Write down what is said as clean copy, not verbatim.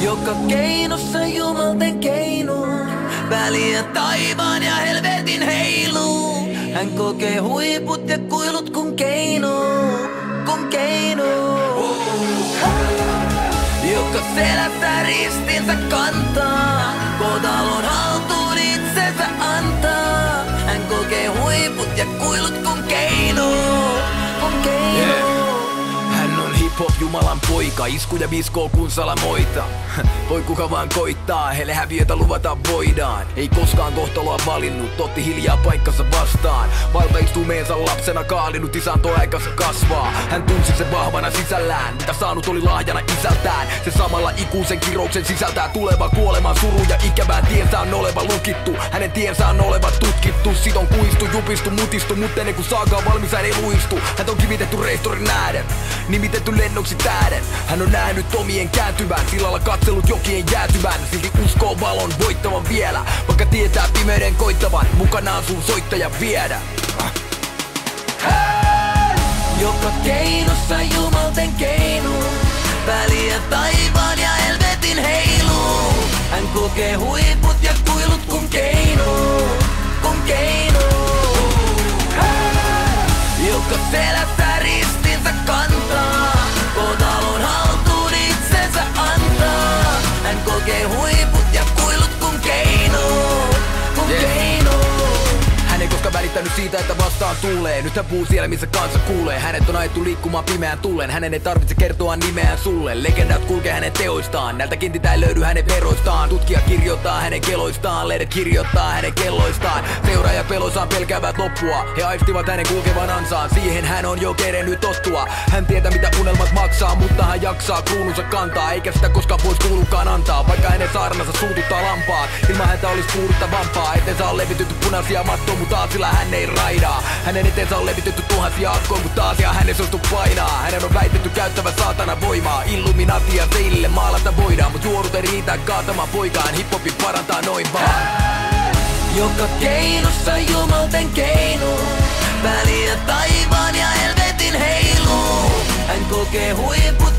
Joka keinossa jumalten keino, väliä taivaan ja helvetin heiluu. Hän kokee huiput ja kuilut kun keino, kun keino. Joka selässä ristinsä kantaa, kotalon haltuun itsensä antaa. Hän kokee huiput ja kuilut kun keino, kun keino. Hän on hip-hop Jumalan poika, iskuja viskoo kun salamoita. Voi kuka vaan koittaa, heille häviötä luvata voidaan. Ei koskaan kohtaloa valinnut, otti hiljaa paikkansa vastaan. Valtaistumeensa lapsena kaalinut, isantoi aikansa kasvaa. Hän tunsi sen vahvana sisällään, mitä saanut oli lahjana isältään. Se samalla ikuisen kirouksen sisältää tuleva kuoleman suru ja ikävään tiensä on oleva lukittu. Hänen tiensä on oleva tutkittu, sit on kuistu, jupistu, mutistu, mutta ennen kuin saakaan valmis hän ei luistu. Hän on kivitetty reistorin nähden, nimitetty lennoksi tähden. Hän on nähnyt omien kääntyvän, sillalla katsellut jokien jäätyvän. Silti uskoo valon voittavan vielä, vaikka tietää pimeyden koittavan. Mukanaan sun soittaja viedä. Joka keinossa jumalten keino, väliä taivaan ja helvetin heiluu. Hän kokee huiput ja kuilut kun keino, kun keino. Joka selässä ristinsä kantaa, kotalon haltuun itsensä antaa. Hän kokee huiput ja kuilut kun keino, kun keino. Hän ei koskaan välittänyt siitä, että vastaan tuulee. Nyt hän puhuu siellä, missä kansa kuulee. Hänet on ajettu liikkumaan pimeään tullen. Hänen ei tarvitse kertoa nimeään sulle. Legendat kulkee hänen teoistaan. Näiltä kentitä ei löydy hänen veroistaan. Tutkija kirjoittaa hänen keloistaan. Lehdet kirjoittaa hänen kelloistaan. Seuraaja peloissaan pelkäävät loppua. He aistivat hänen kulkevan ansaan. Siihen hän on jo kerennyt tottua. Hän tietää mitä unelmat maksaa, mutta hän jaksaa kruununsa kantaa. Eikä sitä koskaan pois kuulukaan antaa. Vaikka hänen saarnansa suututtaa lampaat. Ilman häntä olisi puuduttavampaa. Eteensä on levitetty punaisia mattoja, mutta sillä hän ei raidaa. Hänen eteensä on levitetty tuhansia akkoja, mutta asia hänen suostu painaa. Hänen on väitetty käyttävän saatana voimaa. Illuminatia seinille maalata voidaan, mut juorut ei riitä kaatamaan poikaan. Hip-hopi parantaa noin vaan. Joka keinossa jumalten keino, väliä taivaan ja helvetin heiluu. Hän kokee huiput